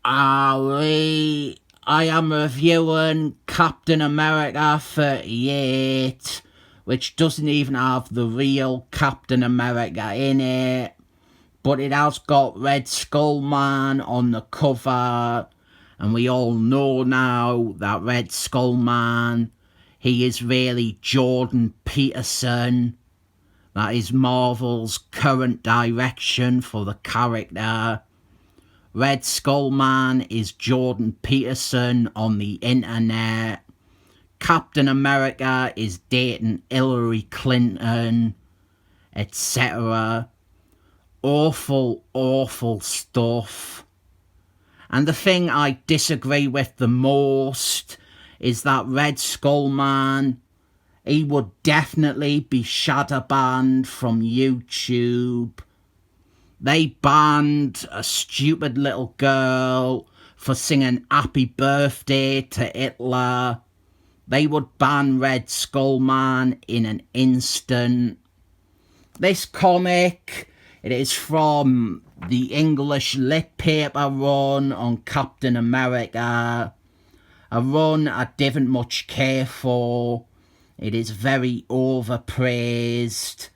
I am reviewing Captain America 38, which doesn't even have the real Captain America in it, but it has got Red Skull Man on the cover, and we all know now that Red Skull Man, he is really Jordan Peterson. That is Marvel's current direction for the character. Red Skull Man is Jordan Peterson on the internet. Captain America is dating Hillary Clinton, etc. Awful, awful stuff. And the thing I disagree with the most is that Red Skull Man, he would definitely be shadow banned from YouTube. They banned a stupid little girl for singing Happy Birthday to Hitler. They would ban Red Skull Man in an instant. This comic, it is from the English lit paper run on Captain America. A run I didn't much care for. It is very overpraised.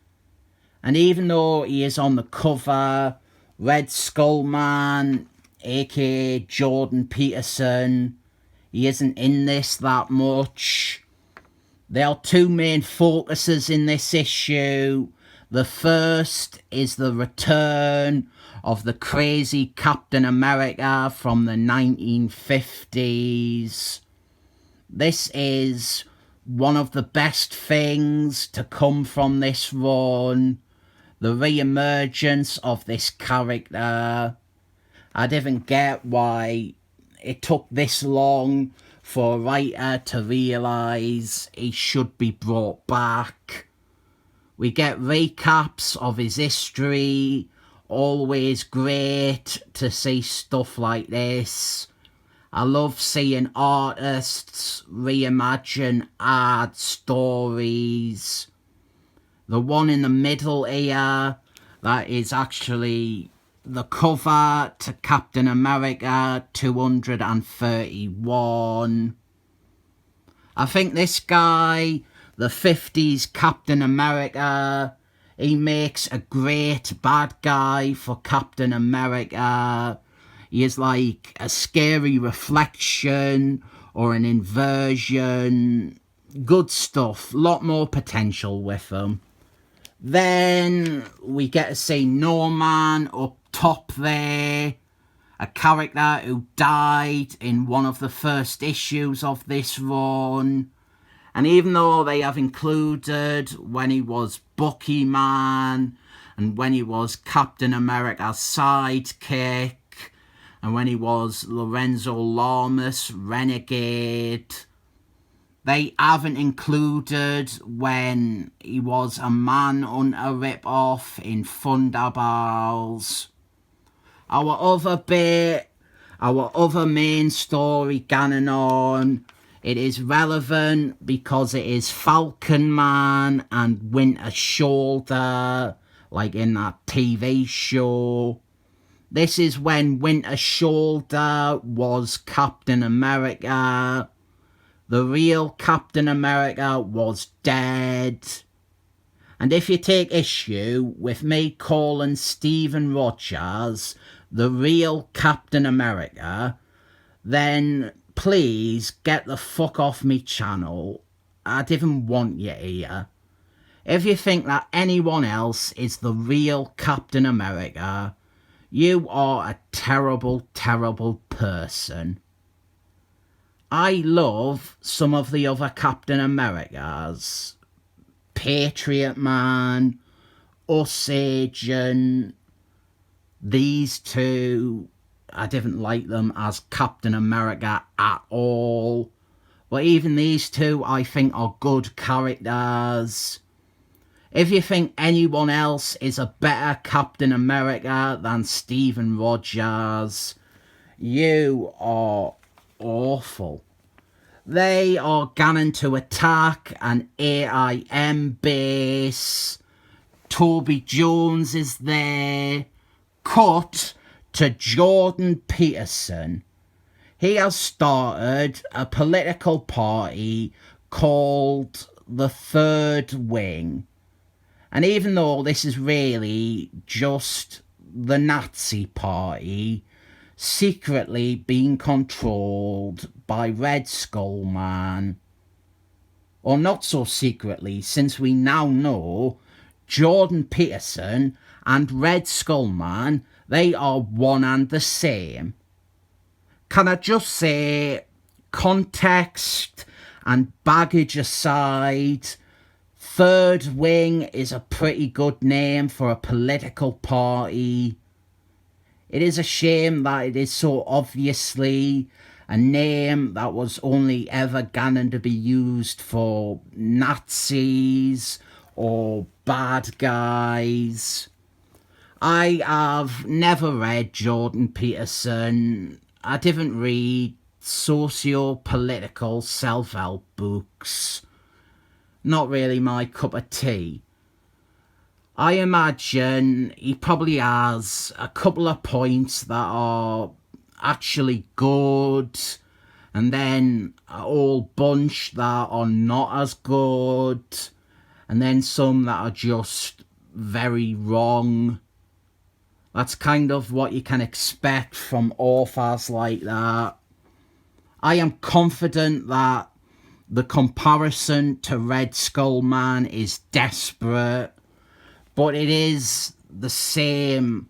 And even though he is on the cover, Red Skull Man, aka Jordan Peterson, he isn't in this that much. There are two main focuses in this issue. The first is the return of the crazy Captain America from the 1950s. This is one of the best things to come from this run. The re-emergence of this character. I didn't get why it took this long for a writer to realise he should be brought back. We get recaps of his history. Always great to see stuff like this. I love seeing artists reimagine hard stories. The one in the middle here, that is actually the cover to Captain America 231. I think this guy, the 50s Captain America, he makes a great bad guy for Captain America. He is like a scary reflection or an inversion. Good stuff. Lot more potential with him. Then we get to see Norman up top there. A character who died in one of the first issues of this run. And even though they have included when he was Bucky Man, and when he was Captain America's sidekick, and when he was Lorenzo Lamas Renegade, they haven't included when he was a Manhunter rip-off in Thunderbolts. Our other main story going on, it is relevant because it is Falcon Man and Winter Soldier, like in that TV show. This is when Winter Soldier was Captain America. The real Captain America was dead. And if you take issue with me calling Stephen Rogers the real Captain America, then please get the fuck off me channel. I didn't want you here. If you think that anyone else is the real Captain America, you are a terrible, terrible person. I love some of the other Captain Americas. Patriot Man, Us Agent, these two, I didn't like them as Captain America at all. But even these two I think are good characters. If you think anyone else is a better Captain America than Stephen Rogers, you are awful. They are going to attack an a.i.m. base. Toby Jones is there. Cut to Jordan Peterson. He has started a political party called the Third Wing. And even though this is really just the Nazi party, secretly being controlled by Red Skull Man. Or not so secretly, since we now know Jordan Peterson and Red Skull Man, they are one and the same. Can I just say, context and baggage aside, Third Wing is a pretty good name for a political party. It is a shame that it is so obviously a name that was only ever going to be used for Nazis or bad guys. I have never read Jordan Peterson. I didn't read socio-political self-help books. Not really my cup of tea. I imagine he probably has a couple of points that are actually good, and then a whole bunch that are not as good, and then some that are just very wrong. That's kind of what you can expect from authors like that. I am confident that the comparison to Red Skull Man is desperate, but it is the same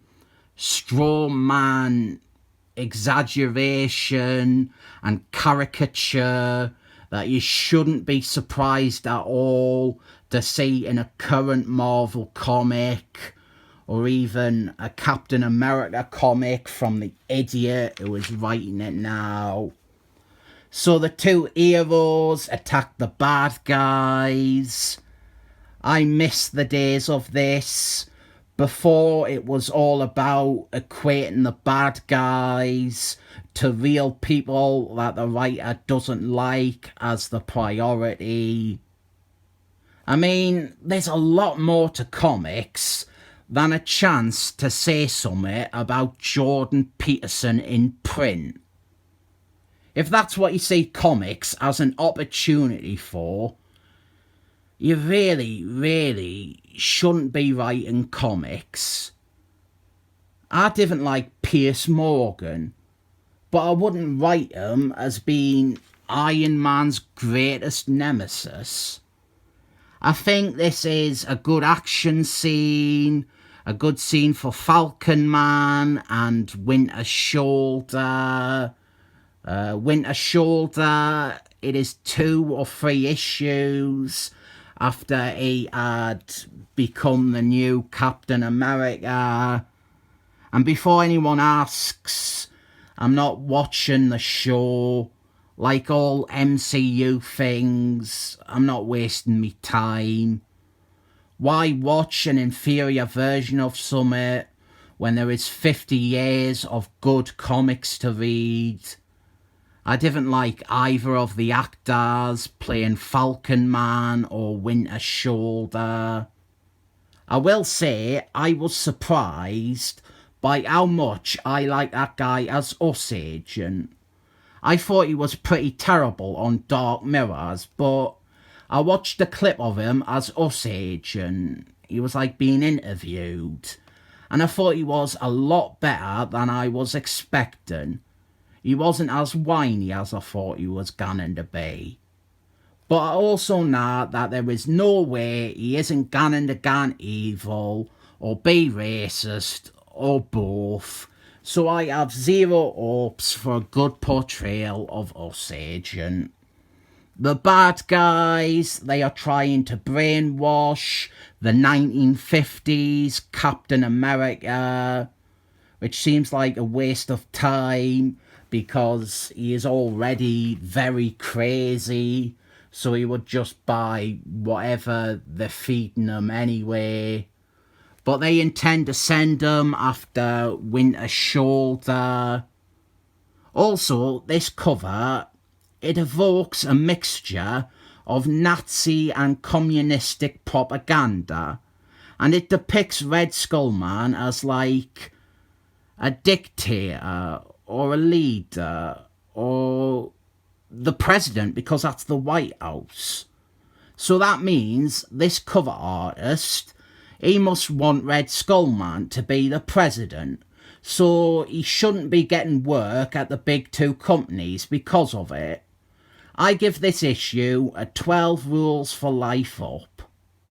straw man exaggeration and caricature that you shouldn't be surprised at all to see in a current Marvel comic, or even a Captain America comic from the idiot who is writing it now. So the two heroes attack the bad guys. I miss the days of this, before it was all about equating the bad guys to real people that the writer doesn't like as the priority. I mean, there's a lot more to comics than a chance to say something about Jordan Peterson in print. If that's what you see comics as an opportunity for, you really shouldn't be writing comics. I didn't like Piers Morgan, but I wouldn't write him as being Iron Man's greatest nemesis. I think this is a good action scene, a good scene for Falcon Man and Winter Soldier. Winter Soldier, it is 2 or 3 issues after he had become the new Captain America. And before anyone asks, I'm not watching the show. Like all MCU things, I'm not wasting me time. Why watch an inferior version of something when there is 50 years of good comics to read? I didn't like either of the actors playing Falcon Man or Winter Soldier. I will say I was surprised by how much I like that guy as Agent. I thought he was pretty terrible on Dark Mirrors, but I watched a clip of him as Agent. He was like being interviewed, and I thought he was a lot better than I was expecting. He wasn't as whiny as I thought he was going to be. But I also know that there is no way he isn't going to go evil or be racist or both. So I have zero hopes for a good portrayal of Agent. The bad guys, they are trying to brainwash the 1950s Captain America, which seems like a waste of time because he is already very crazy, so he would just buy whatever they're feeding him anyway. But they intend to send him after Winter Soldier. Also, this cover, it evokes a mixture of Nazi and communistic propaganda, and it depicts Red Skull Man as like a dictator or a leader or the president, because that's the White House. So that means this cover artist, he must want Red Skull Man to be the president. So he shouldn't be getting work at the big two companies because of it. I give this issue a 12 rules for life up.